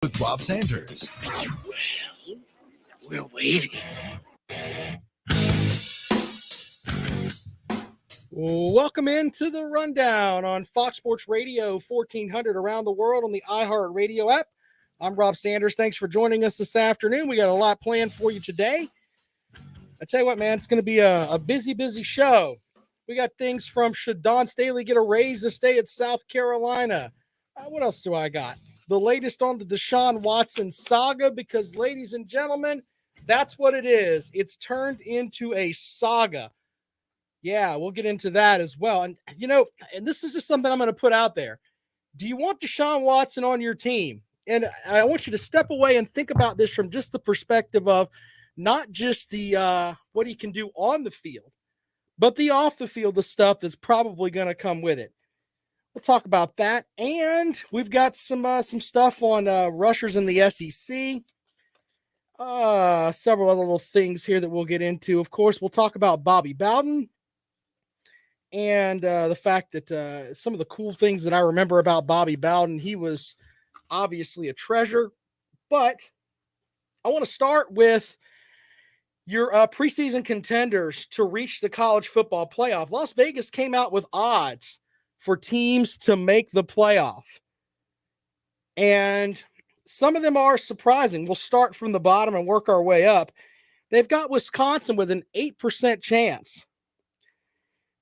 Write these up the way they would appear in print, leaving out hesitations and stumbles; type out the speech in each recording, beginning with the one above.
with Rob Sanders. We're waiting. Welcome into the rundown on Fox Sports Radio 1400 around the world on the iHeartRadio app. I'm Rob Sanders. Thanks for joining us this afternoon. We got a lot planned for you today. I tell you what, man, it's going to be a busy show. We got things from should Don Staley get a raise to stay at South Carolina? What else do I got? The latest on the Deshaun Watson saga, because, ladies and gentlemen, that's what it is. It's turned into a saga. Yeah, we'll get into that as well. And, and this is just something I'm going to put out there. Do you want Deshaun Watson on your team? And I want you to step away and think about this from just the perspective of not just the what he can do on the field, but the off the field, the stuff that's probably going to come with it. We'll talk about that. And we've got some stuff on rushers in the SEC. Several other little things here that we'll get into. Of course, we'll talk about Bobby Bowden and the fact that some of the cool things that I remember about Bobby Bowden. He was obviously a treasure. But I want to start with your preseason contenders to reach the college football playoff. Las Vegas came out with odds for teams to make the playoff. And some of them are surprising. We'll start from the bottom and work our way up. They've got Wisconsin with an 8% chance.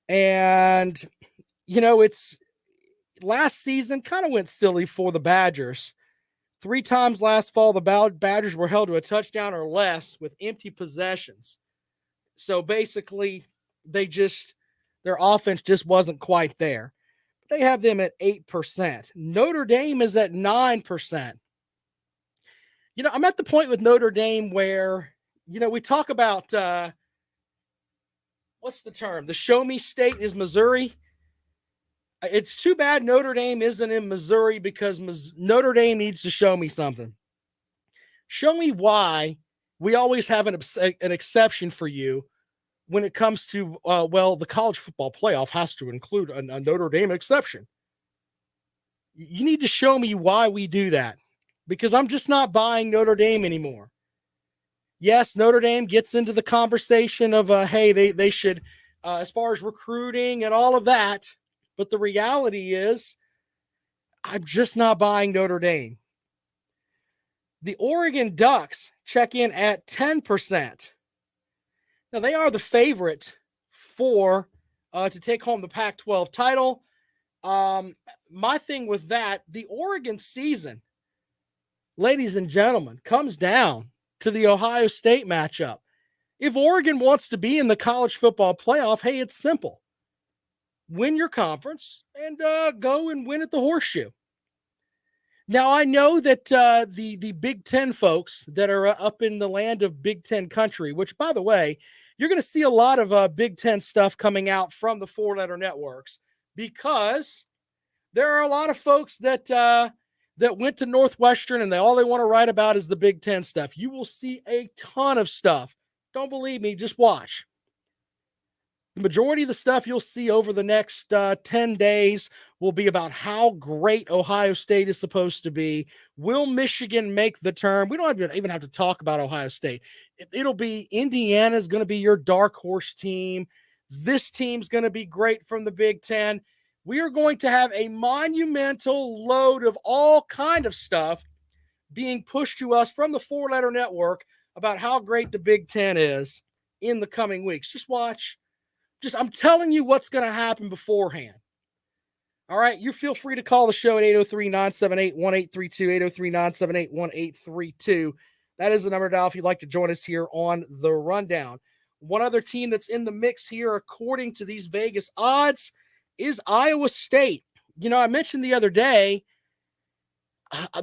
And, it's last season kind of went silly for the Badgers. 3 times last fall, the Badgers were held to a touchdown or less with empty possessions. So basically, their offense just wasn't quite there. They have them at 8%. Notre Dame is at 9%. I'm at the point with Notre Dame where, we talk about, what's the term? The show me state is Missouri. It's too bad Notre Dame isn't in Missouri, because Notre Dame needs to show me something. Show me why we always have an exception for you when it comes to, the college football playoff has to include a Notre Dame exception. You need to show me why we do that, because I'm just not buying Notre Dame anymore. Yes, Notre Dame gets into the conversation of, hey, they should, as far as recruiting and all of that. But the reality is, I'm just not buying Notre Dame. The Oregon Ducks check in at 10%. Now, they are the favorite to take home the Pac-12 title. My thing with that, the Oregon season, ladies and gentlemen, comes down to the Ohio State matchup. If Oregon wants to be in the college football playoff, hey, it's simple. Win your conference and go and win at the Horseshoe. Now, I know that the Big Ten folks that are up in the land of Big Ten country, which, by the way, you're going to see a lot of Big Ten stuff coming out from the 4-letter networks, because there are a lot of folks that went to Northwestern and all they want to write about is the Big Ten stuff. You will see a ton of stuff. Don't believe me, just watch. The majority of the stuff you'll see over the next 10 days will be about how great Ohio State is supposed to be. Will Michigan make the turn? We don't even have to talk about Ohio State. It'll be Indiana's going to be your dark horse team. This team's going to be great from the Big Ten. We are going to have a monumental load of all kind of stuff being pushed to us from the 4-letter network about how great the Big Ten is in the coming weeks. Just watch. I'm telling you what's going to happen beforehand. All right, you feel free to call the show at 803-978-1832, 803-978-1832. That is the number to dial if you'd like to join us here on The Rundown. One other team that's in the mix here, according to these Vegas odds, is Iowa State. I mentioned the other day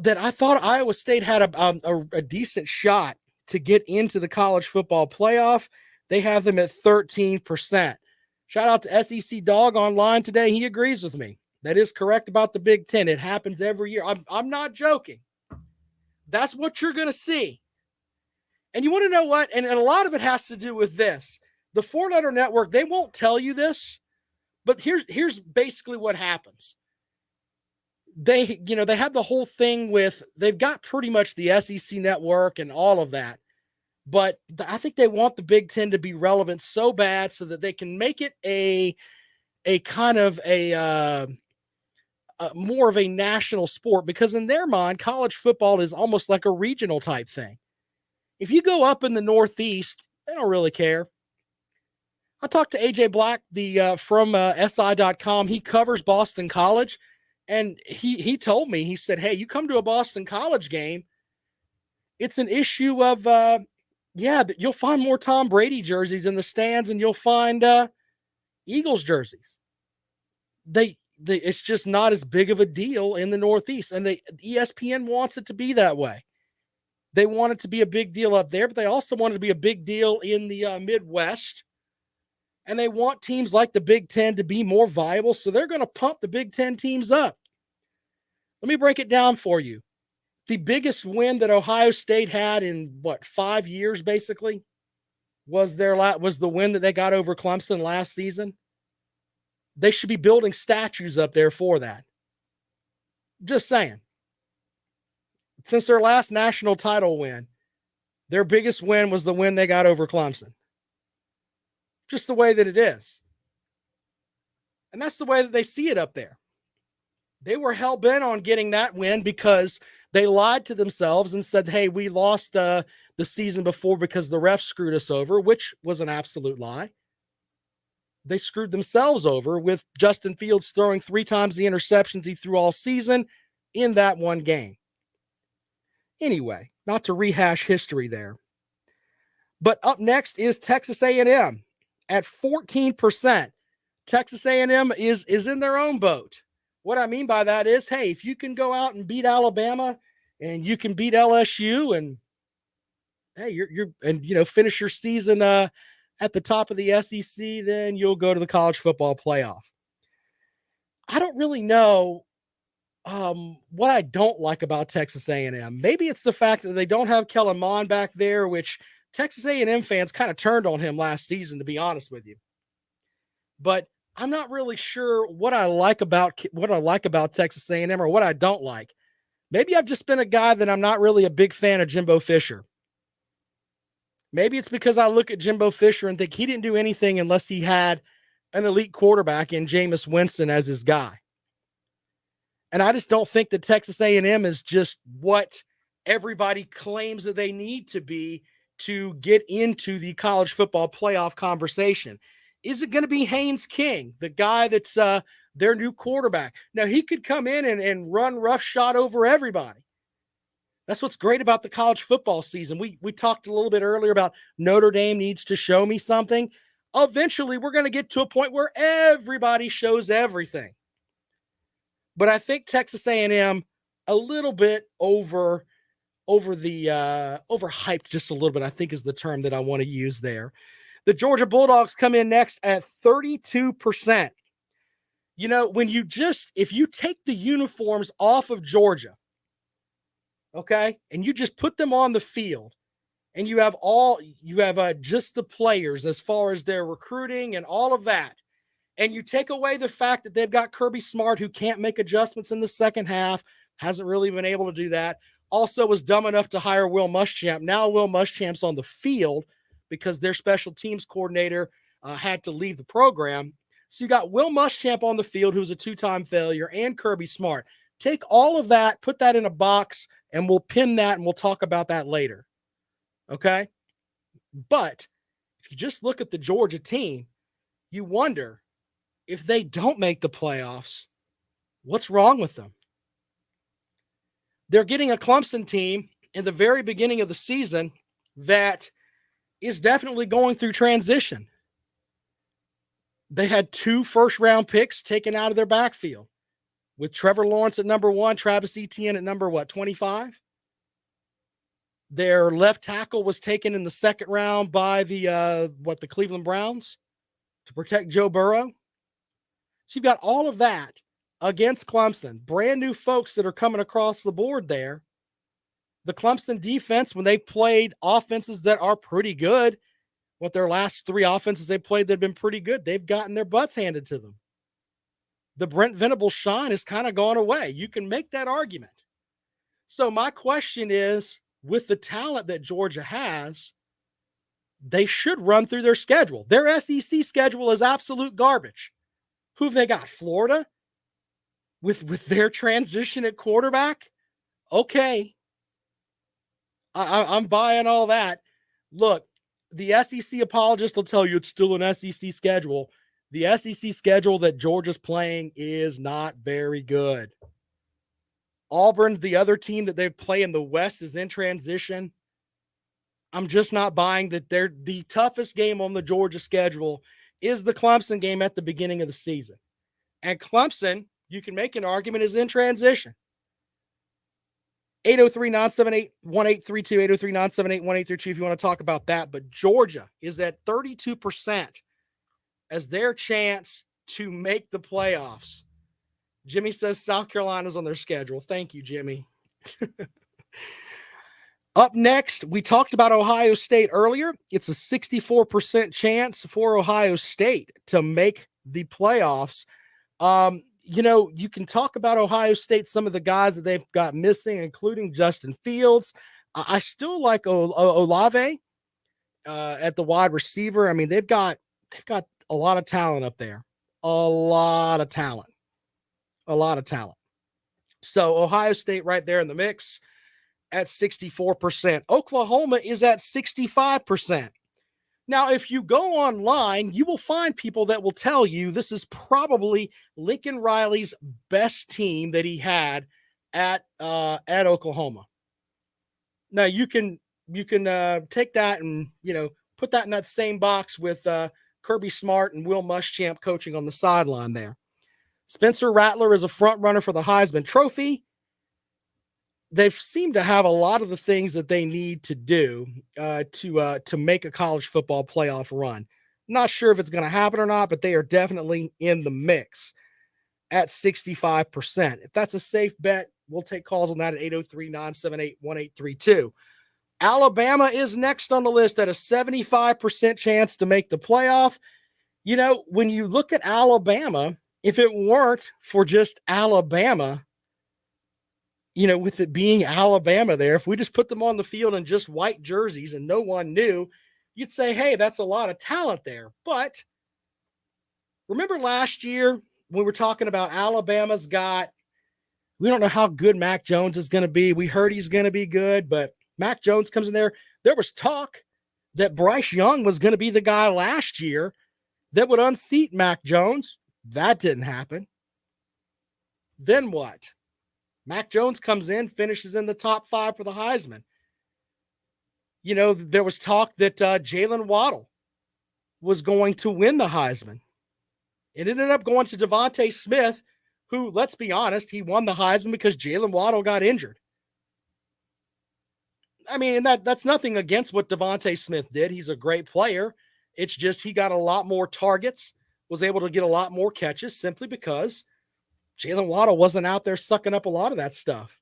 that I thought Iowa State had a decent shot to get into the college football playoff. They have them at 13%. Shout out to SEC Dog online today. He agrees with me. That is correct about the Big Ten. It happens every year. I'm not joking. That's what you're going to see. And you want to know what? And a lot of it has to do with this. The 4-letter network, they won't tell you this, but here's basically what happens. they have the whole thing with, they've got pretty much the SEC network and all of that. But I think they want the Big Ten to be relevant so bad so that they can make it a kind of a more of a national sport, because in their mind, college football is almost like a regional type thing. If you go up in the Northeast, they don't really care. I talked to AJ Black, from SI.com. He covers Boston College, and he told me, he said, hey, you come to a Boston College game, it's an issue of, you'll find more Tom Brady jerseys in the stands, and you'll find Eagles jerseys. It's just not as big of a deal in the Northeast, and ESPN wants it to be that way. They want it to be a big deal up there, but they also want it to be a big deal in the Midwest. And they want teams like the Big Ten to be more viable, so they're going to pump the Big Ten teams up. Let me break it down for you. The biggest win that Ohio State had in, 5 years, basically, was the win that they got over Clemson last season. They should be building statues up there for that. Just saying. Since their last national title win, their biggest win was the win they got over Clemson. Just the way that it is. And that's the way that they see it up there. They were hell-bent on getting that win because they lied to themselves and said, hey, we lost the season before because the refs screwed us over, which was an absolute lie. They screwed themselves over with Justin Fields throwing 3 times the interceptions he threw all season in that one game. Anyway, not to rehash history there. But up next is Texas A&M at 14%. Texas A&M is in their own boat. What I mean by that is, hey, if you can go out and beat Alabama and you can beat LSU and hey, finish your season at the top of the SEC, then you'll go to the college football playoff. I don't really know what I don't like about Texas A&M. Maybe it's the fact that they don't have Kellen Mond back there, which Texas A&M fans kind of turned on him last season, to be honest with you. But I'm not really sure what I like about Texas A&M or what I don't like. Maybe I've just been a guy that I'm not really a big fan of Jimbo Fisher. Maybe it's because I look at Jimbo Fisher and think he didn't do anything unless he had an elite quarterback in Jameis Winston as his guy. And I just don't think that Texas A&M is just what everybody claims that they need to be to get into the college football playoff conversation. Is it going to be Haynes King, the guy that's their new quarterback? Now, he could come in and run roughshod over everybody. That's what's great about the college football season. We talked a little bit earlier about Notre Dame needs to show me something. Eventually, we're going to get to a point where everybody shows everything. But I think Texas A&M a little bit overhyped just a little bit, I think is the term that I want to use there. The Georgia Bulldogs come in next at 32%. If you take the uniforms off of Georgia, okay, and you just put them on the field, and you have just the players as far as their recruiting and all of that, and you take away the fact that they've got Kirby Smart, who can't make adjustments in the second half, hasn't really been able to do that, also was dumb enough to hire Will Muschamp. Now Will Muschamp's on the field because their special teams coordinator had to leave the program. So you got Will Muschamp on the field, who's a 2-time failure, and Kirby Smart. Take all of that, put that in a box, and we'll pin that, and we'll talk about that later. Okay? But if you just look at the Georgia team, you wonder, if they don't make the playoffs, what's wrong with them? They're getting a Clemson team in the very beginning of the season that is definitely going through transition. They had 2 first-round picks taken out of their backfield, with Trevor Lawrence at number 1, Travis Etienne at number 25? Their left tackle was taken in the second round by the Cleveland Browns to protect Joe Burrow. So you've got all of that against Clemson, brand new folks that are coming across the board there. The Clemson defense, when they played offenses that are pretty good, their last 3 offenses they played that have been pretty good, they've gotten their butts handed to them. the Brent Venables shine has kind of gone away. You can make that argument. So my question is, with the talent that Georgia has, they should run through their schedule. Their SEC schedule is absolute garbage. Who have they got? Florida? With their transition at quarterback? Okay. I'm buying all that. Look, the SEC apologist will tell you it's still an SEC schedule. The SEC schedule that Georgia's playing is not very good. Auburn, the other team that they play in the West, is in transition. I'm just not buying that. They're the toughest game on the Georgia schedule is the Clemson game at the beginning of the season. And Clemson, you can make an argument, is in transition. 803-978-1832, 803-978-1832 if you want to talk about that. But Georgia is at 32% as their chance to make the playoffs. Jimmy says South Carolina's on their schedule. Thank you, Jimmy. Up next, we talked about Ohio State earlier. It's a 64% chance for Ohio State to make the playoffs. You can talk about Ohio State, some of the guys that they've got missing, including Justin Fields. I still like Olave at the wide receiver. I mean, they've got a lot of talent up there. A lot of talent. So Ohio State right there in the mix at 64%. Oklahoma is at 65%. Now, if you go online, you will find people that will tell you this is probably Lincoln Riley's best team that he had at Oklahoma. Now, you can take that and put that in that same box with Kirby Smart and Will Muschamp coaching on the sideline there. Spencer Rattler is a front runner for the Heisman Trophy. They seem to have a lot of the things that they need to do to make a college football playoff run. Not sure if it's going to happen or not, but they are definitely in the mix at 65%. If that's a safe bet, we'll take calls on that at 803-978-1832. Alabama is next on the list at a 75% chance to make the playoff. When you look at Alabama, if it weren't for just Alabama, with it being Alabama there, if we just put them on the field in just white jerseys and no one knew, you'd say, hey, that's a lot of talent there. But remember last year when we were talking about Alabama's we don't know how good Mac Jones is going to be. We heard he's going to be good, but Mac Jones comes in there. There was talk that Bryce Young was going to be the guy last year that would unseat Mac Jones. That didn't happen. Then what? Mac Jones comes in, finishes in the top 5 for the Heisman. There was talk that Jalen Waddle was going to win the Heisman. It ended up going to Devontae Smith, who, let's be honest, he won the Heisman because Jalen Waddle got injured. I mean, that's nothing against what Devontae Smith did. He's a great player. It's just he got a lot more targets, was able to get a lot more catches simply because Jalen Waddle wasn't out there sucking up a lot of that stuff.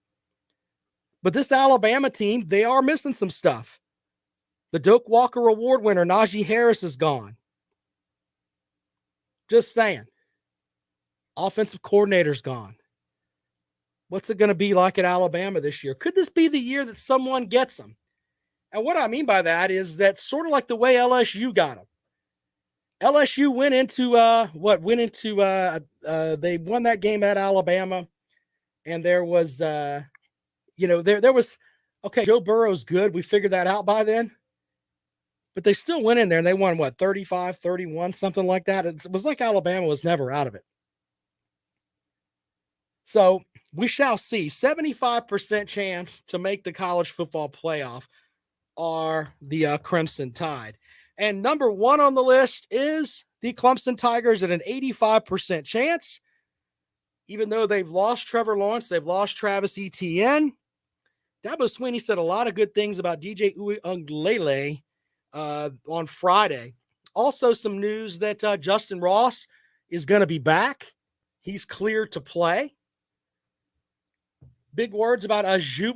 But this Alabama team, they are missing some stuff. The Doak Walker Award winner, Najee Harris, is gone. Just saying. Offensive coordinator's gone. What's it going to be like at Alabama this year? Could this be the year that someone gets them? And what I mean by that is that sort of like the way LSU got them. LSU they won that game at Alabama, and there was, Joe Burrow's good. We figured that out by then, but they still went in there and they won 35-31, something like that. It was like Alabama was never out of it. So we shall see. 75% chance to make the college football playoff are the Crimson Tide. And number 1 on the list is the Clemson Tigers at an 85% chance. Even though they've lost Trevor Lawrence, they've lost Travis Etienne. Dabo Swinney said a lot of good things about DJ Uiagalelei on Friday. Also some news that Justin Ross is going to be back. He's cleared to play. Big words about Aju,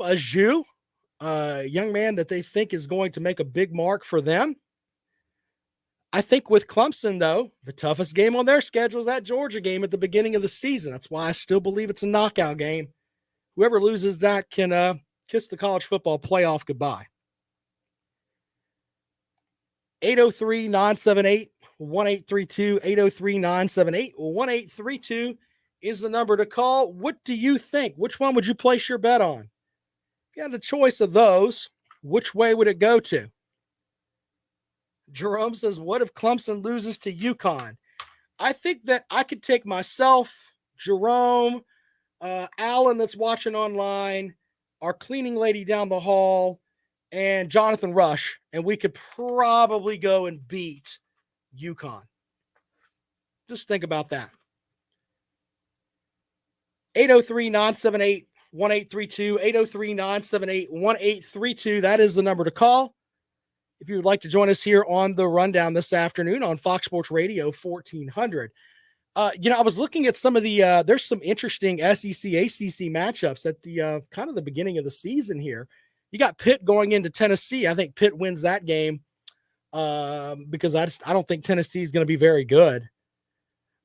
a young man that they think is going to make a big mark for them. I think with Clemson, though, the toughest game on their schedule is that Georgia game at the beginning of the season. That's why I still believe it's a knockout game. Whoever loses that can kiss the college football playoff goodbye. 803-978-1832, 803-978-1832 is the number to call. What do you think? Which one would you place your bet on? If you had a choice of those, which way would it go to? Jerome says, what if Clemson loses to UConn? I think that I could take myself, Jerome, Alan that's watching online, our cleaning lady down the hall, and Jonathan Rush, and we could probably go and beat UConn. Just think about that. 803-978-1832, 803-978-1832. That is the number to call. If you would like to join us here on the rundown this afternoon on Fox Sports Radio 1400. I was looking at some of the, there's some interesting SEC, ACC matchups at the kind of the beginning of the season here. You got Pitt going into Tennessee. I think Pitt wins that game because I don't think Tennessee is going to be very good.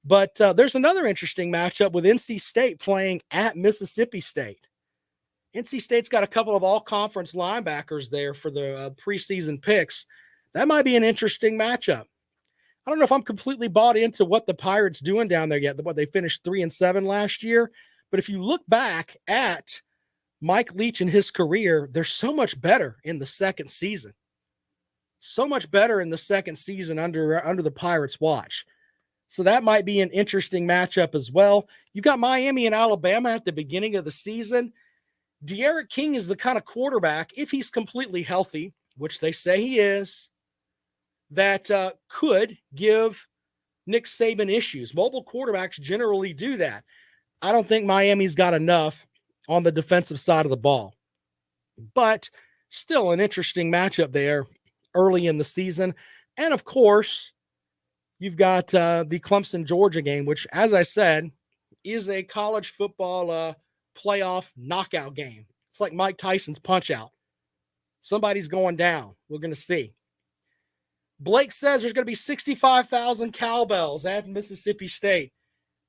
But there's another interesting matchup with NC State playing at Mississippi State. NC State's got a couple of all-conference linebackers there for the preseason picks. That might be an interesting matchup. I don't know if I'm completely bought into what the Pirates doing down there yet. What they finished 3-7 last year, but if you look back at Mike Leach and his career, they're so much better in the second season. So much better in the second season under the Pirates' watch. So that might be an interesting matchup as well. You've got Miami and Alabama at the beginning of the season. De'Aaron King is the kind of quarterback, if he's completely healthy, which they say he is, that could give Nick Saban issues. Mobile quarterbacks generally do that. I don't think Miami's got enough on the defensive side of the ball. But still an interesting matchup there early in the season. And, of course, you've got the Clemson-Georgia game, which, as I said, is a college football playoff knockout game. It's like Mike Tyson's Punch-Out. Somebody's going down. We're going to see. Blake says there's going to be 65,000 cowbells at Mississippi State.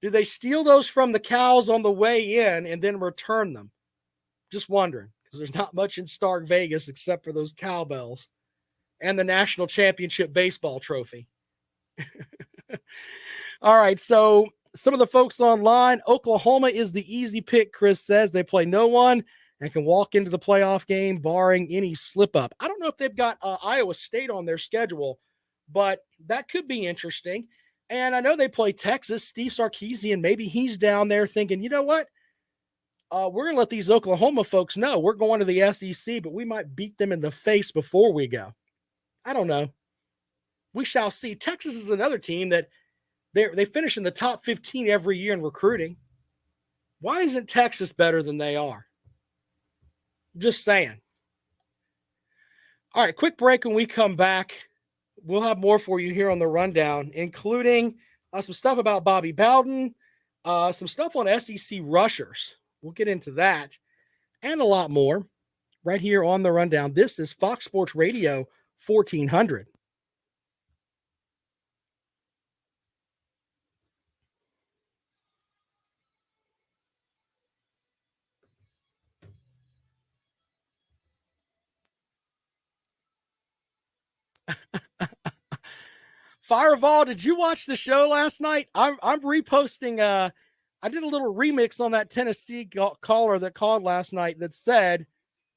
Do they steal those from the cows on the way in and then return them? Just wondering, because there's not much in Stark Vegas except for those cowbells and the national championship baseball trophy. All right, so some of the folks online, Oklahoma is the easy pick, Chris says. They play no one and can walk into the playoff game barring any slip-up. I don't know if they've got Iowa State on their schedule, but that could be interesting. And I know they play Texas. Steve Sarkisian, maybe he's down there thinking, you know what? We're going to let these Oklahoma folks know we're going to the SEC, but we might beat them in the face before we go. I don't know. We shall see. Texas is another team that they finish in the top 15 every year in recruiting. Why isn't Texas better than they are? Just saying. All right, quick break. When we come back, we'll have more for you here on the rundown, including some stuff about Bobby Bowden, some stuff on SEC rushers. We'll get into that and a lot more right here on the rundown. This is Fox Sports Radio 1400. Fireball, did you watch the show last night? I'm reposting. I did a little remix on that Tennessee caller that called last night that said,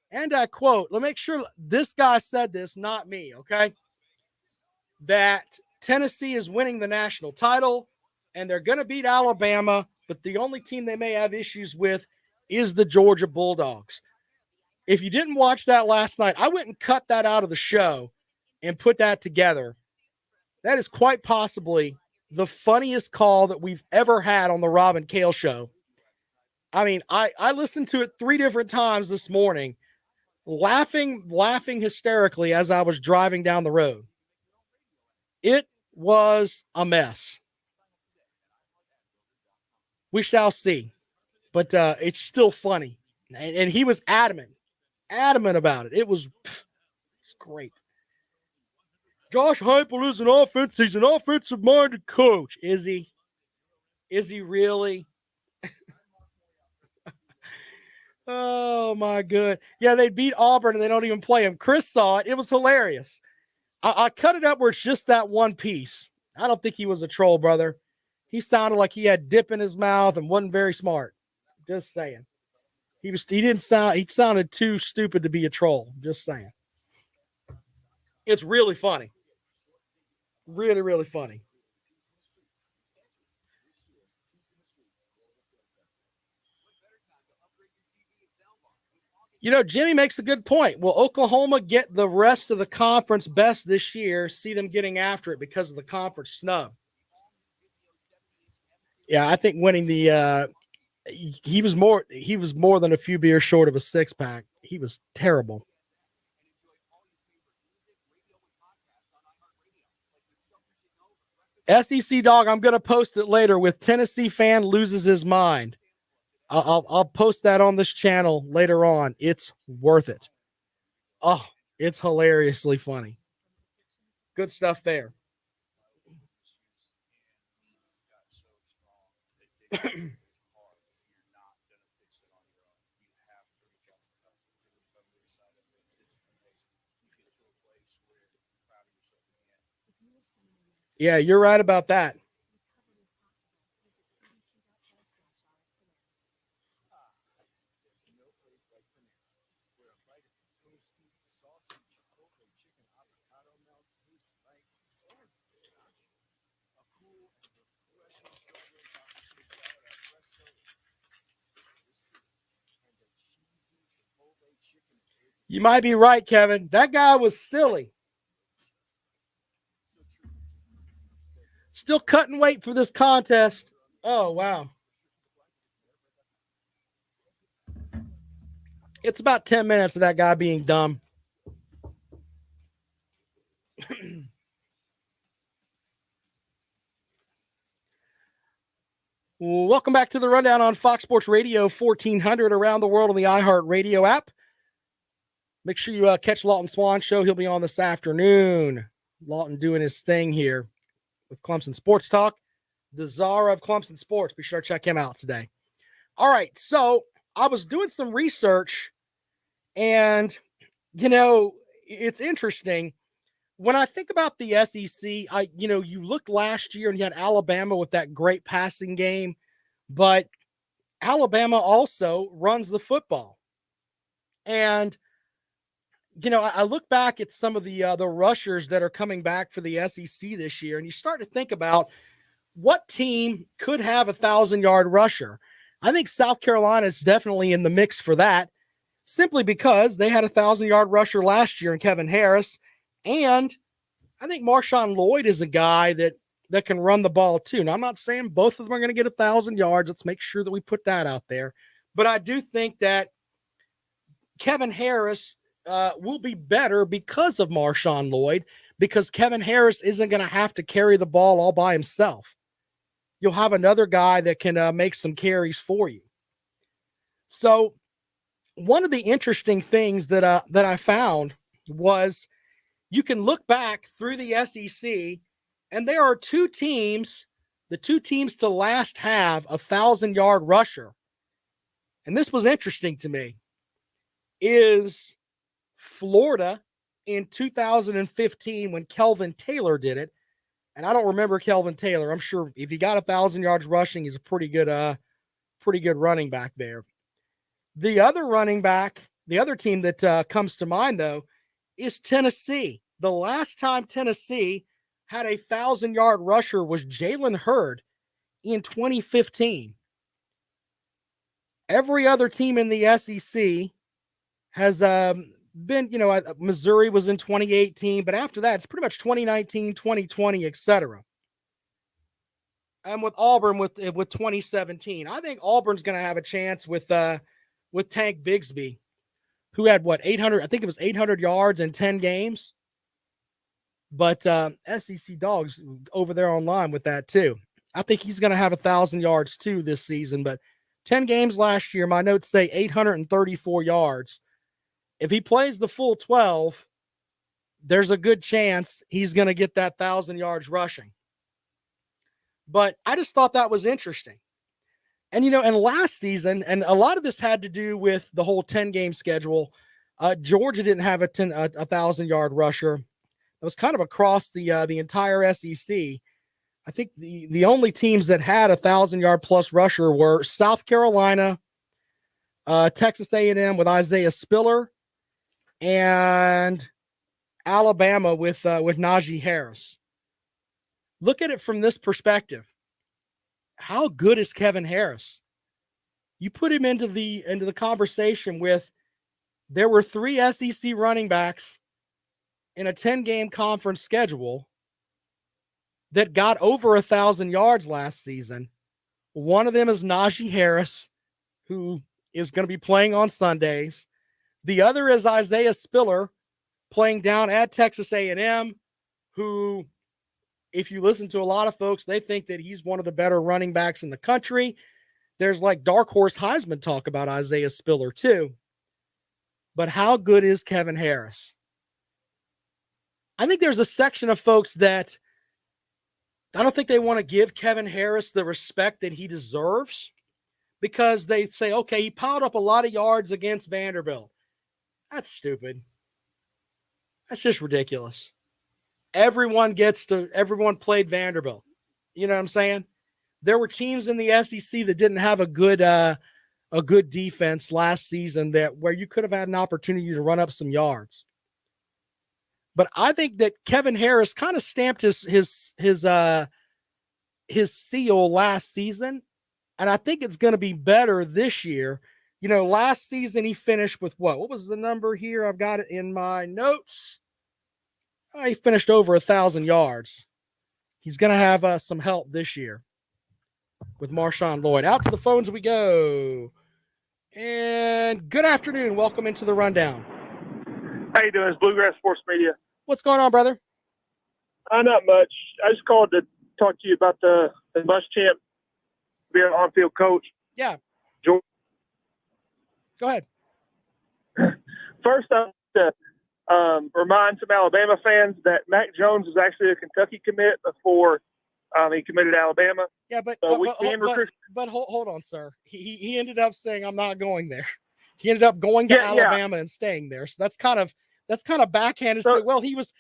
and I quote, let me make sure this guy said this, not me, okay? That Tennessee is winning the national title and they're going to beat Alabama, but the only team they may have issues with is the Georgia Bulldogs. If you didn't watch that last night, I went and cut that out of the show and put that together. That is quite possibly the funniest call that we've ever had on the Rob and Kale show. I mean, I listened to it 3 different times this morning, laughing hysterically as I was driving down the road. It was a mess. We shall see. But it's still funny. And he was adamant about it. It's great. Josh Heupel is an offense. He's an offensive-minded coach. Is he? Is he really? Oh, my good. Yeah, they beat Auburn, and they don't even play him. Chris saw it. It was hilarious. I cut it up where it's just that one piece. I don't think he was a troll, brother. He sounded like he had dip in his mouth and wasn't very smart. Just saying. He sounded too stupid to be a troll. Just saying. It's really funny. Really, really funny. You know, Jimmy makes a good point. Will Oklahoma get the rest of the conference best this year? See them getting after it because of the conference snub. Yeah, I think winning the he was more than a few beers short of a six pack. He was terrible. SEC dog, I'm gonna post it later with Tennessee fan loses his mind. I'll post that on this channel later on. It's worth it. Oh, it's hilariously funny. Good stuff there. Yeah, you're right about that. You might be right, Kevin. That guy was silly. Still cutting weight for this contest. Oh, wow. It's about 10 minutes of that guy being dumb. Welcome back to the Rundown on Fox Sports Radio 1400 around the world on the iHeartRadio app. Make sure you catch Lawton Swan show. He'll be on this afternoon. Lawton doing his thing here with Clemson Sports Talk. The czar of Clemson Sports. Be sure to check him out today. All right, so I was doing some research, and, it's interesting. When I think about the SEC, you looked last year and you had Alabama with that great passing game, but Alabama also runs the football. And, I look back at some of the rushers that are coming back for the SEC this year, and you start to think about what team could have 1,000-yard rusher. I think South Carolina is definitely in the mix for that, simply because they had 1,000-yard rusher last year in Kevin Harris, and I think Marshawn Lloyd is a guy that can run the ball too. Now, I'm not saying both of them are going to get 1,000 yards. Let's make sure that we put that out there. But I do think that Kevin Harris will be better because of Marshawn Lloyd, because Kevin Harris isn't going to have to carry the ball all by himself. You'll have another guy that can make some carries for you. So one of the interesting things that I found was you can look back through the SEC, and there are two teams, the two teams to last have 1,000-yard rusher. And this was interesting to me, is Florida in 2015 when Kelvin Taylor did it. And I don't remember Kelvin Taylor. I'm sure if he got 1,000 yards rushing, he's a pretty good running back there. The other running back, the other team that comes to mind, though, is Tennessee. The last time Tennessee had 1,000-yard rusher was Jalen Hurd in 2015. Every other team in the SEC has been, Missouri was in 2018, but after that, it's pretty much 2019, 2020, etc. And with Auburn with 2017, I think Auburn's going to have a chance with Tank Bigsby, who had 800, I think it was 800 yards in 10 games. But SEC Dogs over there online with that too. I think he's going to have 1,000 yards too this season, but 10 games last year, my notes say 834 yards. If he plays the full 12, there's a good chance he's going to get that 1,000 yards rushing. But I just thought that was interesting. And, and last season, and a lot of this had to do with the whole 10-game schedule, Georgia didn't have a 1,000-yard rusher. It was kind of across the entire SEC. I think the only teams that had 1,000-yard plus rusher were South Carolina, Texas A&M with Isaiah Spiller, and Alabama with Najee Harris. Look at it from this perspective. How good is Kevin Harris? You put him into the conversation with, there were 3 SEC running backs in a 10-game conference schedule that got over 1,000 yards last season. One of them is Najee Harris, who is going to be playing on Sundays. The other is Isaiah Spiller, playing down at Texas A&M, who, if you listen to a lot of folks, they think that he's one of the better running backs in the country. There's like dark horse Heisman talk about Isaiah Spiller too. But how good is Kevin Harris? I think there's a section of folks that I don't think they want to give Kevin Harris the respect that he deserves, because they say, okay, he piled up a lot of yards against Vanderbilt. That's stupid. That's just ridiculous. Everyone played Vanderbilt. You know what I'm saying? There were teams in the SEC that didn't have a good defense last season where you could have had an opportunity to run up some yards. But I think that Kevin Harris kind of stamped his seal last season, and I think it's going to be better this year. Last season he finished with what? What was the number here? I've got it in my notes. He finished over 1,000 yards. He's going to have some help this year with Marshawn Lloyd. Out to the phones we go. And good afternoon. Welcome into the Rundown. How you doing? It's Bluegrass Sports Media. What's going on, brother? Not much. I just called to talk to you about the Muschamp being an on-field coach. Yeah. George. Go ahead. First, I want to remind some Alabama fans that Mac Jones was actually a Kentucky commit before he committed to Alabama. Yeah, but hold on, sir. He ended up saying, "I'm not going there." He ended up going to Alabama and staying there. So that's kind of backhanded. So, well, he was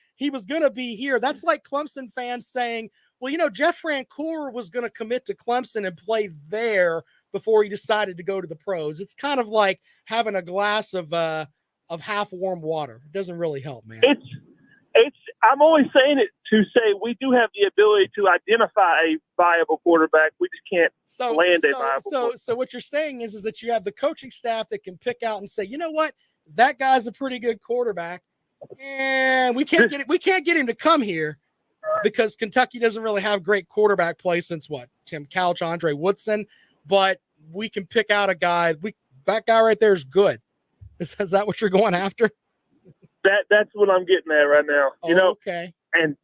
going to be here. That's like Clemson fans saying, well, Jeff Francoeur was going to commit to Clemson and play there before he decided to go to the pros. It's kind of like having a glass of half warm water. It doesn't really help, man. I'm only saying it to say we do have the ability to identify a viable quarterback. We just can't land a viable quarterback. So what you're saying is that you have the coaching staff that can pick out and say, you know what, that guy's a pretty good quarterback, and we can't get him to come here because Kentucky doesn't really have great quarterback play since Tim Couch, Andre Woodson, but we can pick out a guy. That guy right there is good. Is that what you're going after? That's what I'm getting at right now. Okay. And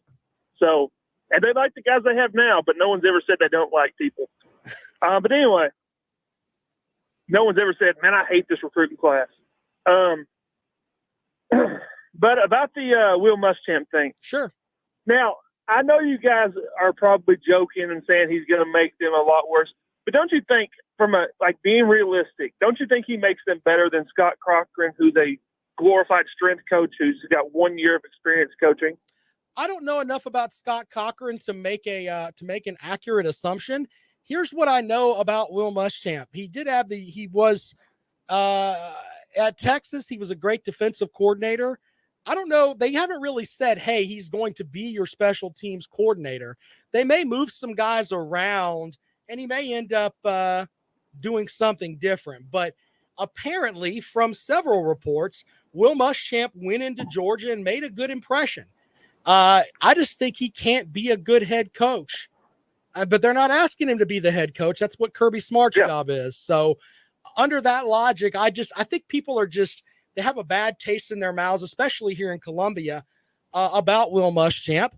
they like the guys they have now, but no one's ever said they don't like people. But anyway, no one's ever said, man, I hate this recruiting class. But about the Will Muschamp thing. Sure. Now, I know you guys are probably joking and saying he's going to make them a lot worse, but don't you think being realistic, don't you think he makes them better than Scott Cochran, who's a glorified strength coach who's got 1 year of experience coaching? I don't know enough about Scott Cochran to make an accurate assumption. Here's what I know about Will Muschamp. He was at Texas. He was a great defensive coordinator. I don't know. They haven't really said, hey, he's going to be your special teams coordinator. They may move some guys around and he may end up doing something different. But apparently, from several reports, Will Muschamp went into Georgia and made a good impression. I just think he can't be a good head coach. But they're not asking him to be the head coach. That's what Kirby Smart's job is. So under that logic, I think people are they have a bad taste in their mouths, especially here in Columbia, about Will Muschamp.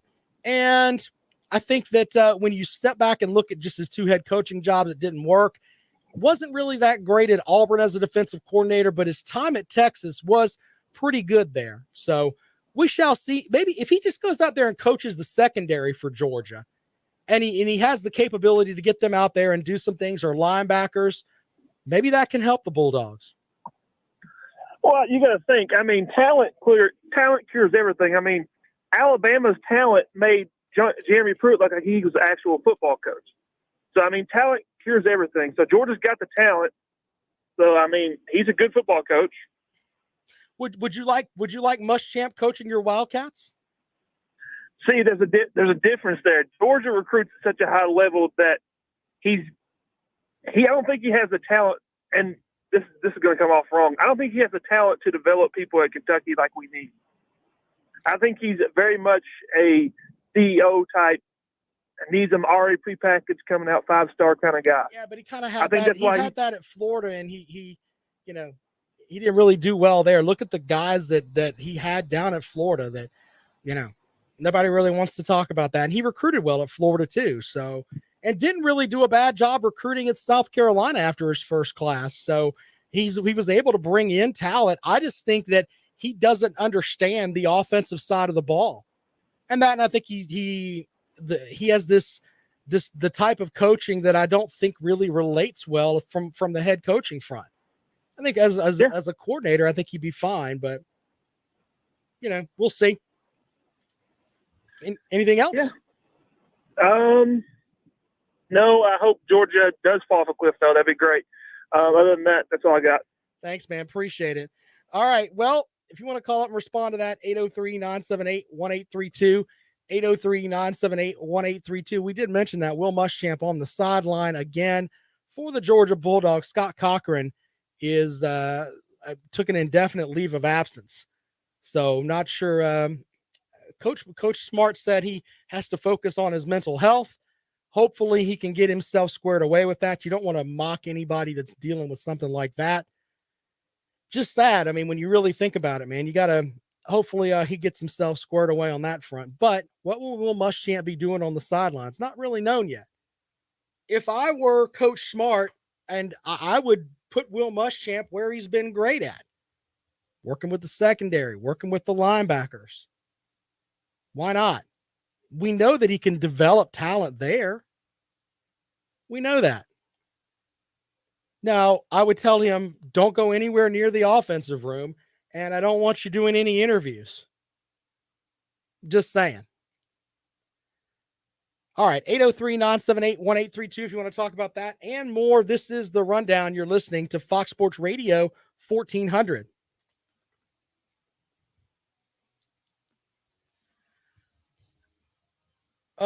And I think that when you step back and look at just his 2 head coaching jobs, it didn't work. Wasn't really that great at Auburn as a defensive coordinator, but his time at Texas was pretty good there. So we shall see. Maybe if he just goes out there and coaches the secondary for Georgia, and he has the capability to get them out there and do some things, or linebackers, maybe that can help the Bulldogs. Well, you got to think. I mean, talent cures everything. I mean, Alabama's talent made Jeremy Pruitt look like he was an actual football coach. So I mean, talent cures everything. So Georgia's got the talent. So I mean, he's a good football coach. Would you like Muschamp coaching your Wildcats? See, there's a difference there. Georgia recruits at such a high level that I don't think he has the talent, and this is going to come off wrong. I don't think he has the talent to develop people at Kentucky like we need. I think he's very much a CEO type, needs them already prepackaged, coming out 5-star kind of guy. Yeah, but he kind of had that. He had that at Florida, and he didn't really do well there. Look at the guys that he had down at Florida that, nobody really wants to talk about that. And he recruited well at Florida too. So, and didn't really do a bad job recruiting at South Carolina after his first class. So he was able to bring in talent. I just think that he doesn't understand the offensive side of the ball. And I think he has the type of coaching that I don't think really relates well from the head coaching front. I think as a coordinator, I think he'd be fine, but we'll see. Anything else? Yeah. No, I hope Georgia does fall off a cliff, though. That'd be great. Other than that, that's all I got. Thanks, man. Appreciate it. All right. Well, if you want to call up and respond to that, 803-978-1832, 803-978-1832. We did mention that Will Muschamp on the sideline again for the Georgia Bulldogs. Scott Cochran is took an indefinite leave of absence. So not sure. Coach Smart said he has to focus on his mental health. Hopefully he can get himself squared away with that. You don't want to mock anybody that's dealing with something like that. Just sad. I mean, when you really think about it, man, you got to hopefully he gets himself squared away on that front. But what will Will Muschamp be doing on the sidelines? Not really known yet. If I were Coach Smart, and I would put Will Muschamp where he's been great at, working with the secondary, working with the linebackers. Why not? We know that he can develop talent there. We know that. Now, I would tell him, don't go anywhere near the offensive room, and I don't want you doing any interviews. Just saying. All right, 803-978-1832 if you want to talk about that and more. This is The Rundown. You're listening to Fox Sports Radio 1400.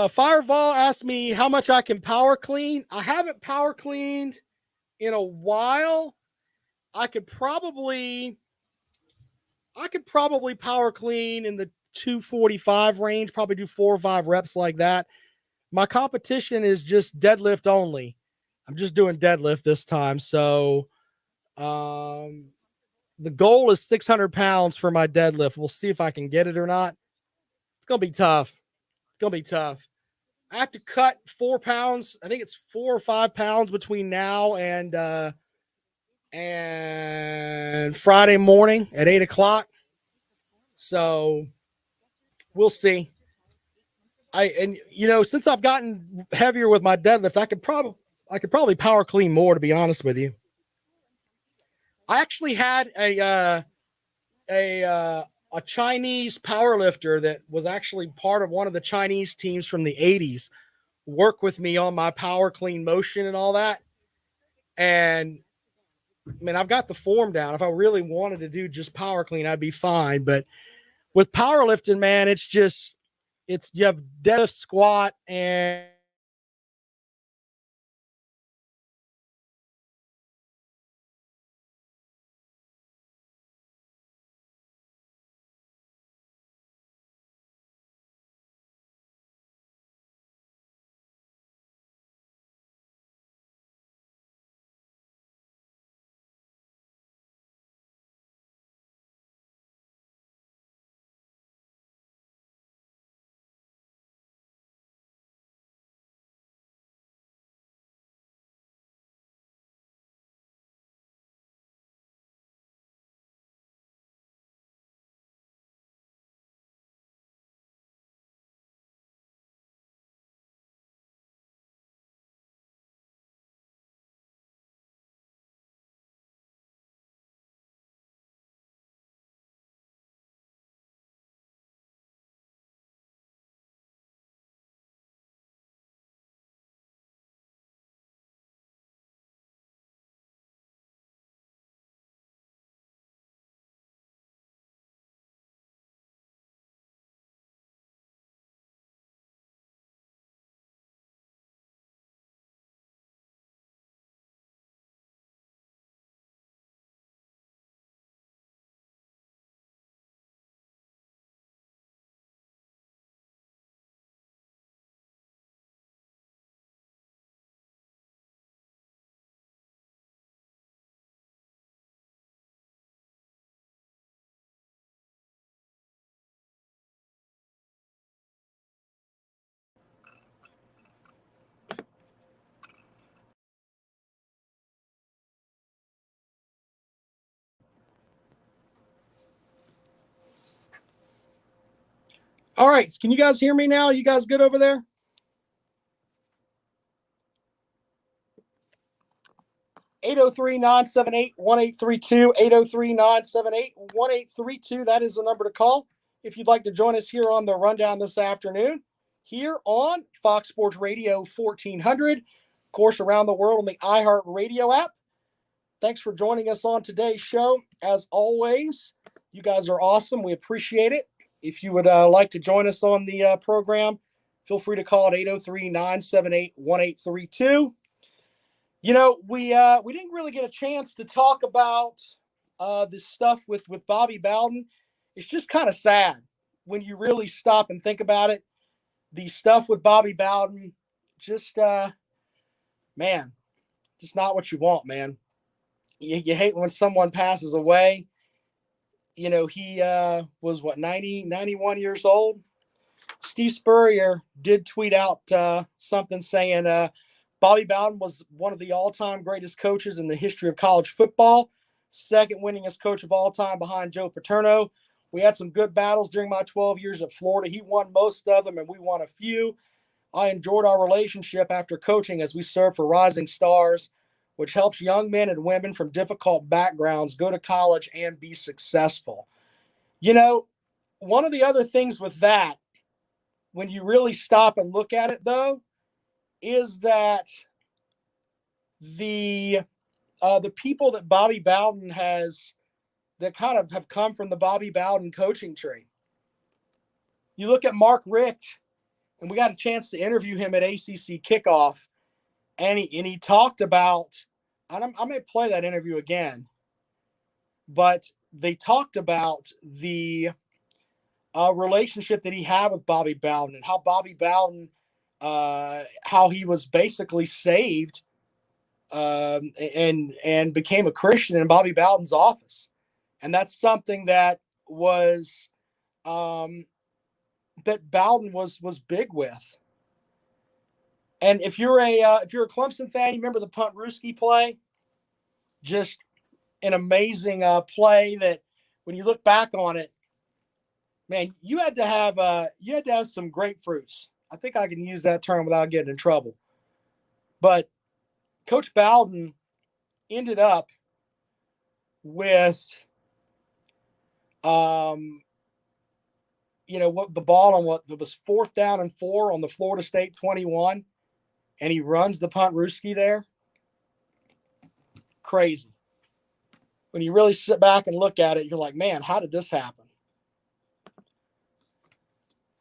Fireball asked me how much I can power clean. I haven't power cleaned in a while. I could probably power clean in the 245 range, probably do 4 or 5 reps like that. My competition is just deadlift only. I'm just doing deadlift this time. So the goal is 600 pounds for my deadlift. We'll see if I can get it or not. It's going to be tough. I have to cut 4 pounds. I think it's 4 or 5 pounds between now and Friday morning at 8:00. So we'll see. Since I've gotten heavier with my deadlift, I could probably power clean more, to be honest with you. I actually had a Chinese power lifter that was actually part of one of the Chinese teams from the 80s work with me on my power clean motion and all that. And I mean, I've got the form down. If I really wanted to do just power clean, I'd be fine. But with powerlifting, man, you have deadlift, squat, and All right. Can you guys hear me now? You guys good over there? Eight zero 803-978-1832, 803-978-1832. That is the number to call if you'd like to join us here on the Rundown this afternoon, here on Fox Sports Radio 1400, of course, around the world on the iHeart Radio app. Thanks for joining us on today's show. As always, you guys are awesome. We appreciate it. If you would like to join us on the program, feel free to call at 803-978-1832. You know, we didn't really get a chance to talk about this stuff with Bobby Bowden. It's just kind of sad when you really stop and think about it. The stuff with Bobby Bowden, just man, just not what you want, man. You hate when someone passes away. You know, he was 91 years old. Steve Spurrier did tweet out something saying Bobby Bowden was one of the all-time greatest coaches in the history of college football, second winningest coach of all time behind Joe Paterno. We had some good battles during my 12 years at Florida. He won most of them, and we won a few. I enjoyed our relationship after coaching as we served for Rising Stars, which helps young men and women from difficult backgrounds go to college and be successful. You know, one of the other things with that, when you really stop and look at it, though, is that the people that Bobby Bowden has that kind of have come from the Bobby Bowden coaching tree. You look at Mark Richt, and we got a chance to interview him at ACC Kickoff, and he talked about, and I may play that interview again, but they talked about the relationship that he had with Bobby Bowden and how Bobby Bowden, how he was basically saved and became a Christian in Bobby Bowden's office. And that's something that was that Bowden was big with. And if you're a Clemson fan, you remember the Punt Ruski play? Just an amazing play that when you look back on it, man, you had to have some grapefruits. I think I can use that term without getting in trouble. But Coach Bowden ended up with what the ball on what it was 4th down and 4 on the Florida State 21, and he runs the Punt Ruski there. Crazy. When you really sit back and look at it, you're like, man, how did this happen?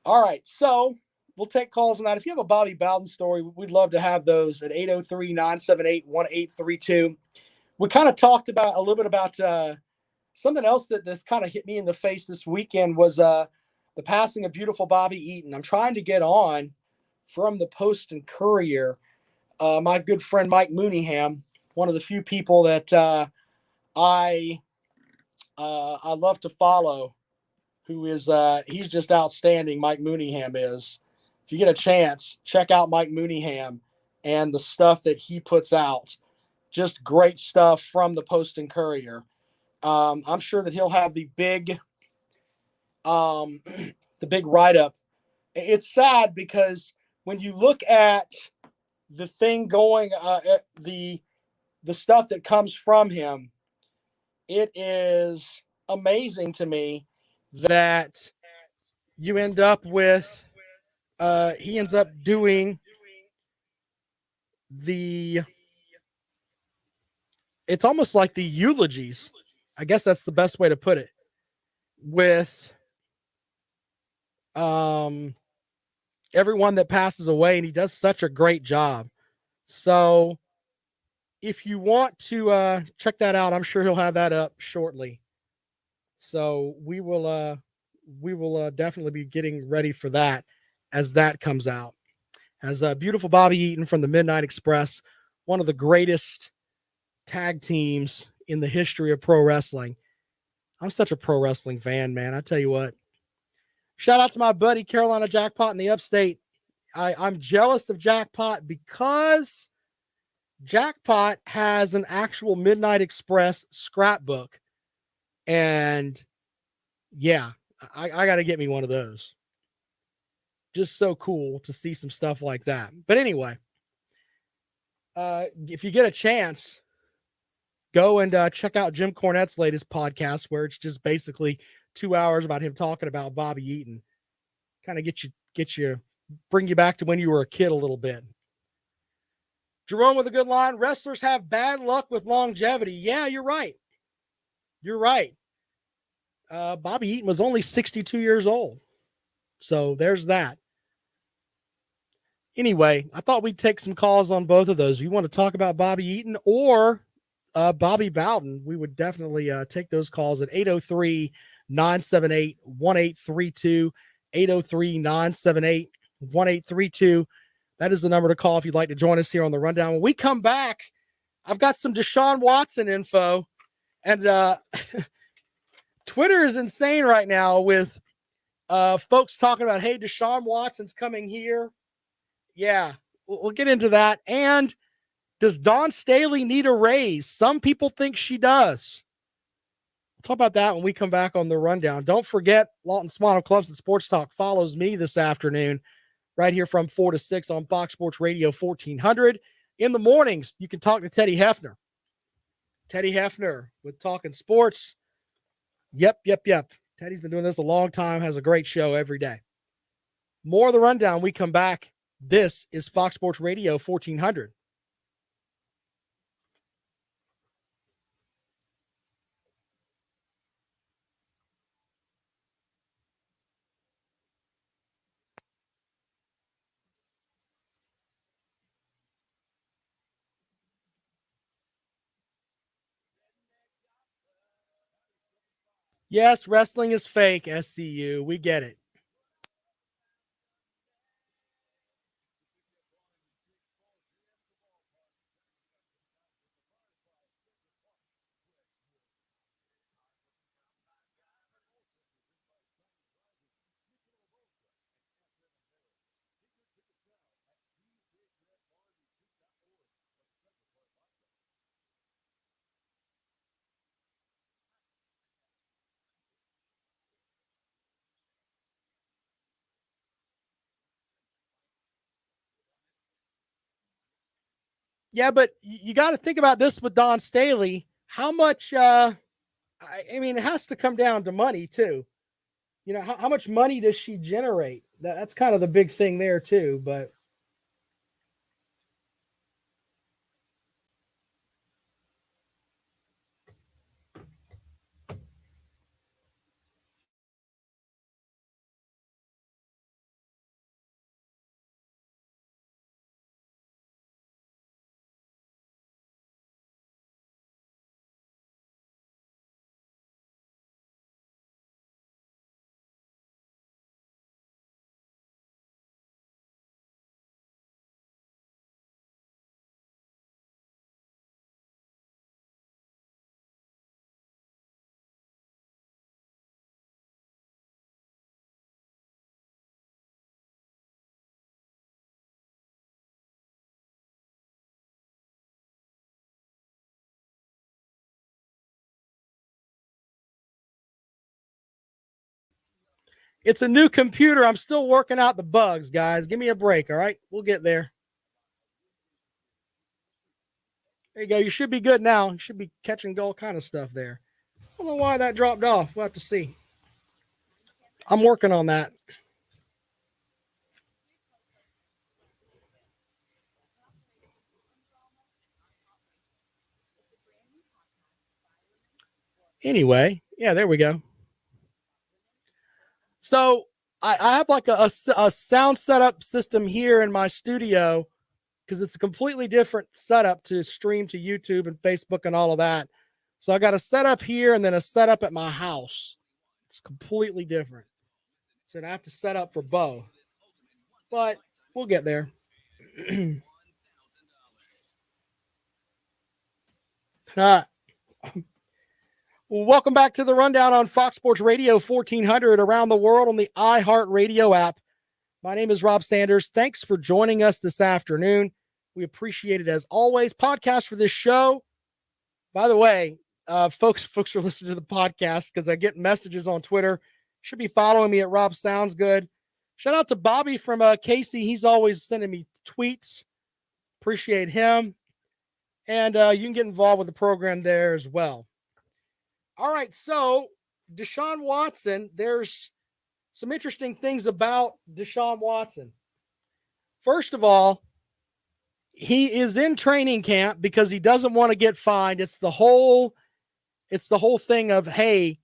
All right, so we'll take calls tonight. If you have a Bobby Bowden story, we'd love to have those at 803-978-1832. We kind of talked about a little bit about something else that's kind of hit me in the face this weekend was the passing of beautiful Bobby Eaton. I'm trying to get on from the Post and Courier. My good friend Mike Mooneyham, one of the few people that I love to follow, who is he's just outstanding. Mike Mooneyham is. If you get a chance, check out Mike Mooneyham and the stuff that he puts out. Just great stuff from the Post and Courier. I'm sure that he'll have the big write-up. It's sad because when you look at the thing going, the stuff that comes from him, it is amazing to me that you end up with, he ends up doing it's almost like the eulogies. I guess that's the best way to put it. With everyone that passes away, and he does such a great job. So if you want to check that out, I'm sure he'll have that up shortly. So we will definitely be getting ready for that as that comes out. As beautiful Bobby Eaton from the Midnight Express, one of the greatest tag teams in the history of pro wrestling. I'm such a pro wrestling fan, man. I tell you what. Shout out to my buddy Carolina Jackpot in the upstate. I'm jealous of Jackpot because Jackpot has an actual Midnight Express scrapbook. And yeah, I got to get me one of those. Just so cool to see some stuff like that. But anyway, if you get a chance, go and check out Jim Cornette's latest podcast, where it's just basically 2 hours about him talking about Bobby Eaton. Kind of bring you back to when you were a kid a little bit. Jerome with a good line. Wrestlers have bad luck with longevity. Yeah, you're right. You're right. Bobby Eaton was only 62 years old. So there's that. Anyway, I thought we'd take some calls on both of those. If you want to talk about Bobby Eaton or Bobby Bowden, we would definitely take those calls at 803-978-1832, 803-978-1832. That is the number to call if you'd like to join us here on the Rundown. When we come back, I've got some Deshaun Watson info, and Twitter is insane right now with folks talking about, hey, Deshaun Watson's coming here. Yeah, we'll get into that. And does Dawn Staley need a raise? Some people think she does. We'll talk about that when we come back on the Rundown. Don't forget, Lawton Smano Clubs and Sports Talk follows me this afternoon right here from 4 to 6 on Fox Sports Radio 1400. In the mornings, you can talk to Teddy Hefner. Teddy Hefner with Talking Sports. Yep. Teddy's been doing this a long time, has a great show every day. More of the Rundown. We come back. This is Fox Sports Radio 1400. Yes, wrestling is fake, SCU. We get it. Yeah, but you got to think about this with Dawn Staley. How much, I mean, it has to come down to money too. You know, how much money does she generate? That's kind of the big thing there too, but. It's a new computer. I'm still working out the bugs, guys. Give me a break, all right? We'll get there. There you go. You should be good now. You should be catching all kind of stuff there. I don't know why that dropped off. We'll have to see. I'm working on that. Anyway, yeah, there we go. So I have like a sound setup system here in my studio because it's a completely different setup to stream to YouTube and Facebook and all of that. So I got a setup here and then a setup at my house. It's completely different. So I have to set up for both. But we'll get there. Well, welcome back to the Rundown on Fox Sports Radio 1400 around the world on the iHeartRadio app. My name is Rob Sanders. Thanks for joining us this afternoon. We appreciate it as always. Podcast for this show. By the way, folks are listening to the podcast because I get messages on Twitter. Should be following me at Rob Sounds Good. Shout out to Bobby from Casey. He's always sending me tweets. Appreciate him. And you can get involved with the program there as well. All right, so Deshaun Watson, there's some interesting things about Deshaun Watson. First of all, he is in training camp because he doesn't want to get fined. It's the whole thing of, hey,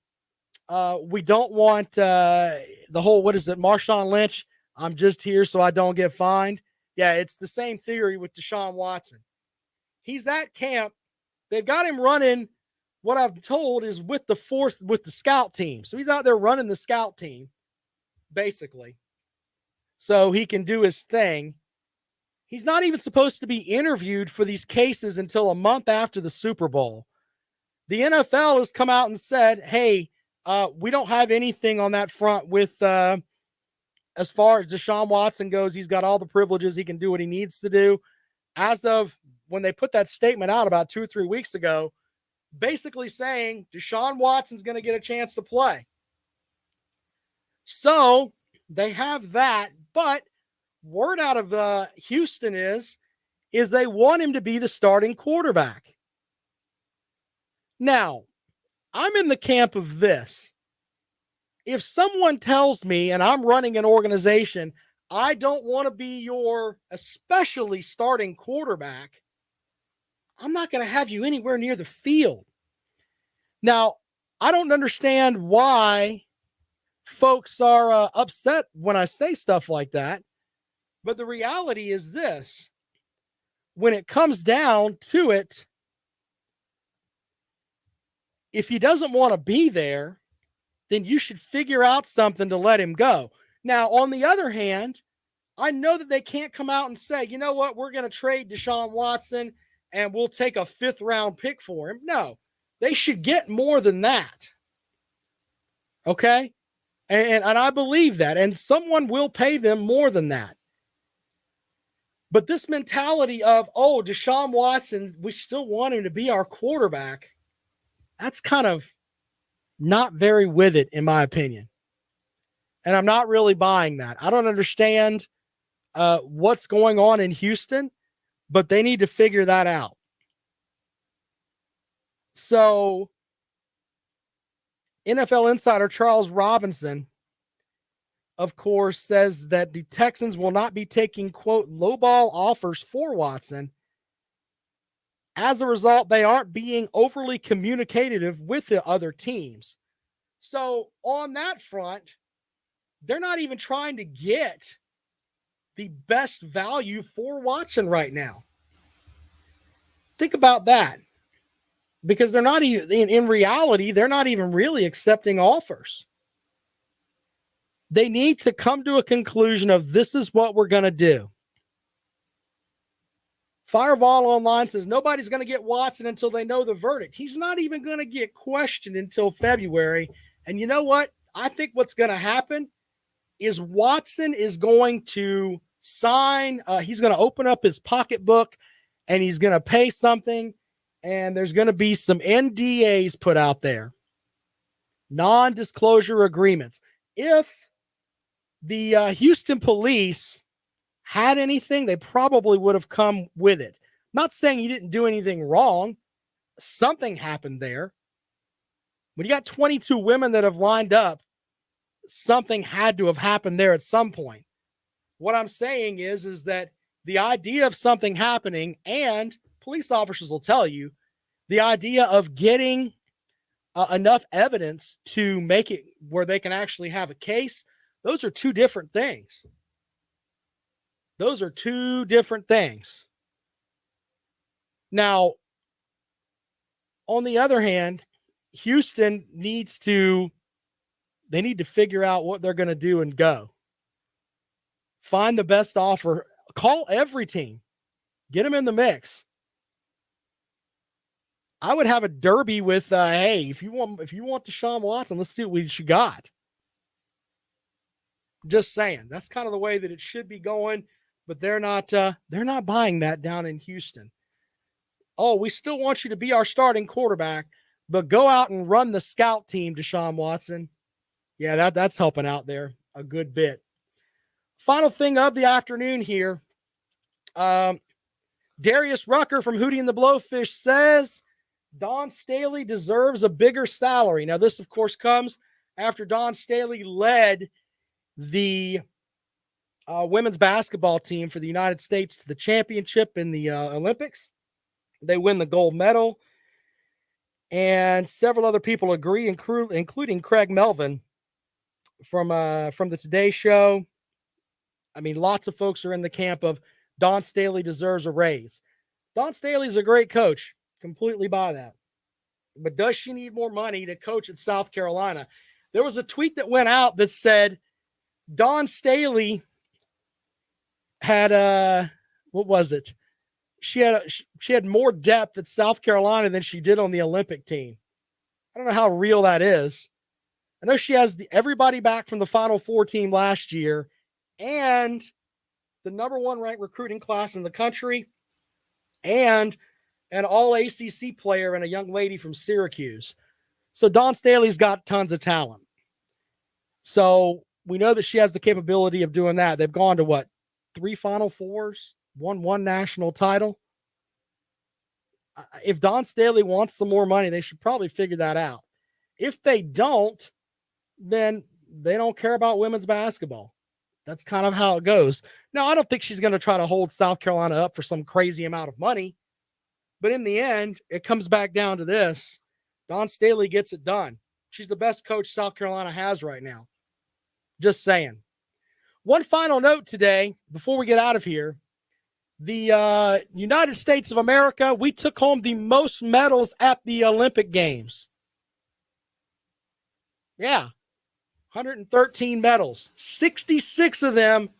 we don't want the whole, what is it, Marshawn Lynch? I'm just here so I don't get fined. Yeah, it's the same theory with Deshaun Watson. He's at camp. They've got him running, what I'm told is with the scout team. So he's out there running the scout team, basically, so he can do his thing. He's not even supposed to be interviewed for these cases until a month after the Super Bowl. The NFL has come out and said, hey, we don't have anything on that front with as far as Deshaun Watson goes. He's got all the privileges. He can do what he needs to do. As of when they put that statement out about 2 or 3 weeks ago, basically saying Deshaun Watson's going to get a chance to play. So they have that, but word out of Houston is they want him to be the starting quarterback. Now, I'm in the camp of this. If someone tells me, and I'm running an organization, I don't want to be your especially starting quarterback, I'm not going to have you anywhere near the field. Now, I don't understand why folks are upset when I say stuff like that, but the reality is this. When it comes down to it, if he doesn't want to be there, then you should figure out something to let him go. Now, on the other hand, I know that they can't come out and say, you know what, we're going to trade Deshaun Watson and we'll take a 5th round pick for him. No, they should get more than that. Okay? And I believe that. And someone will pay them more than that. But this mentality of, oh, Deshaun Watson, we still want him to be our quarterback, that's kind of not very with it, in my opinion. And I'm not really buying that. I don't understand what's going on in Houston, but they need to figure that out. So, NFL insider Charles Robinson, of course, says that the Texans will not be taking, quote, lowball offers for Watson. As a result, they aren't being overly communicative with the other teams. So on that front, they're not even trying to get the best value for Watson right now. Think about that. Because they're not even, in reality, they're not even really accepting offers. They need to come to a conclusion of this is what we're going to do. Fireball Online says nobody's going to get Watson until they know the verdict. He's not even going to get questioned until February. And you know what? I think what's going to happen is Watson is going to sign. He's going to open up his pocketbook and he's going to pay something. And there's going to be some NDAs put out there. Non-disclosure agreements. If the Houston police had anything, they probably would have come with it. Not saying he didn't do anything wrong. Something happened there. When you got 22 women that have lined up, something had to have happened there at some point. What I'm saying is that the idea of something happening, and police officers will tell you, the idea of getting enough evidence to make it where they can actually have a case, those are two different things. Those are two different things. Now, on the other hand, Houston needs to figure out what they're going to do and go. Find the best offer. Call every team. Get them in the mix. I would have a derby with, hey, if you want Deshaun Watson, let's see what we got. Just saying. That's kind of the way that it should be going, but they're not buying that down in Houston. Oh, we still want you to be our starting quarterback, but go out and run the scout team, Deshaun Watson. Yeah, that's helping out there a good bit. Final thing of the afternoon here. Darius Rucker from Hootie and the Blowfish says Dawn Staley deserves a bigger salary. Now, this, of course, comes after Dawn Staley led the women's basketball team for the United States to the championship in the Olympics. They win the gold medal. And several other people agree, including Craig Melvin from the Today Show. I mean, lots of folks are in the camp of Dawn Staley deserves a raise. Dawn Staley's a great coach. Completely buy that. But does she need more money to coach at South Carolina? There was a tweet that went out that said Dawn Staley had what was it? She had more depth at South Carolina than she did on the Olympic team. I don't know how real that is. I know she has everybody back from the Final Four team last year and the number 1 ranked recruiting class in the country and an all ACC player and a young lady from Syracuse. So Dawn Staley's got tons of talent. So we know that she has the capability of doing that. They've gone to what? 3 Final Fours, won 1 national title. If Dawn Staley wants some more money, they should probably figure that out. If they don't, then they don't care about women's basketball. That's kind of how it goes. Now, I don't think she's going to try to hold South Carolina up for some crazy amount of money. But in the end, it comes back down to this. Dawn Staley gets it done. She's the best coach South Carolina has right now. Just saying. One final note today, before we get out of here. The United States of America, we took home the most medals at the Olympic Games. Yeah, 113 medals. 66 of them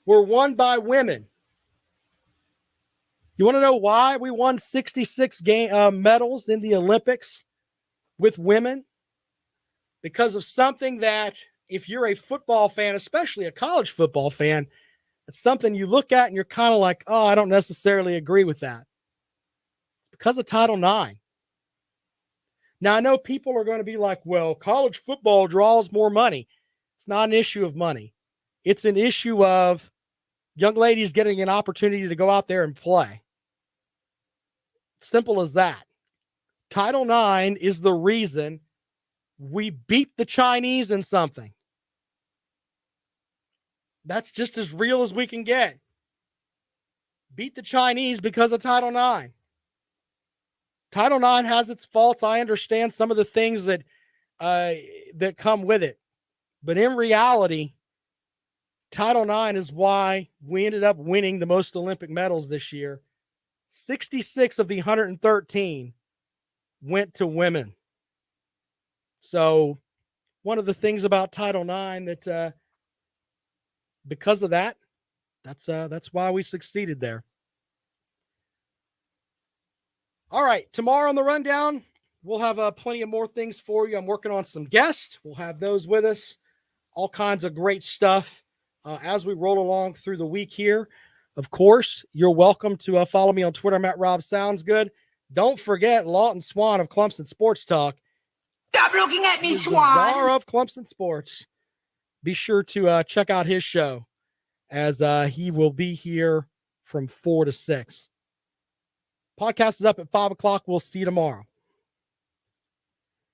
were won by women. You want to know why we won 66 medals in the Olympics with women? Because of something that, if you're a football fan, especially a college football fan, it's something you look at and you're kind of like, oh, I don't necessarily agree with that. It's because of Title IX. Now, I know people are going to be like, well, college football draws more money. It's not an issue of money. It's an issue of young ladies getting an opportunity to go out there and play. Simple as that. Title IX is the reason we beat the Chinese in something. That's just as real as we can get. Beat the Chinese because of Title IX. Title IX has its faults. I understand some of the things that come with it. But in reality, Title IX is why we ended up winning the most Olympic medals this year. 66 of the 113 went to women. So one of the things about Title IX that because of that, that's why we succeeded there. All right, tomorrow on the rundown, we'll have plenty of more things for you. I'm working on some guests. We'll have those with us. All kinds of great stuff as we roll along through the week here. Of course, you're welcome to follow me on Twitter. I'm at Rob Sounds Good. Don't forget Lawton Swan of Clemson Sports Talk. Stop looking at me, The Swan. czar of Clemson Sports. Be sure to check out his show as he will be here from 4 to 6. Podcast is up at 5 o'clock. We'll see you tomorrow.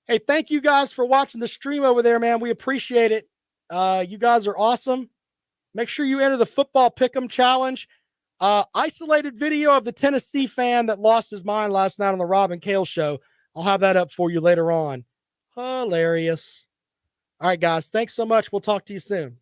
Hey, thank you guys for watching the stream over there, man. We appreciate it. You guys are awesome. Make sure you enter the Football Pick'em Challenge. Isolated video of the Tennessee fan that lost his mind last night on the Rob and Kale show. I'll have that up for you later on. Hilarious. All right, guys. Thanks so much. We'll talk to you soon.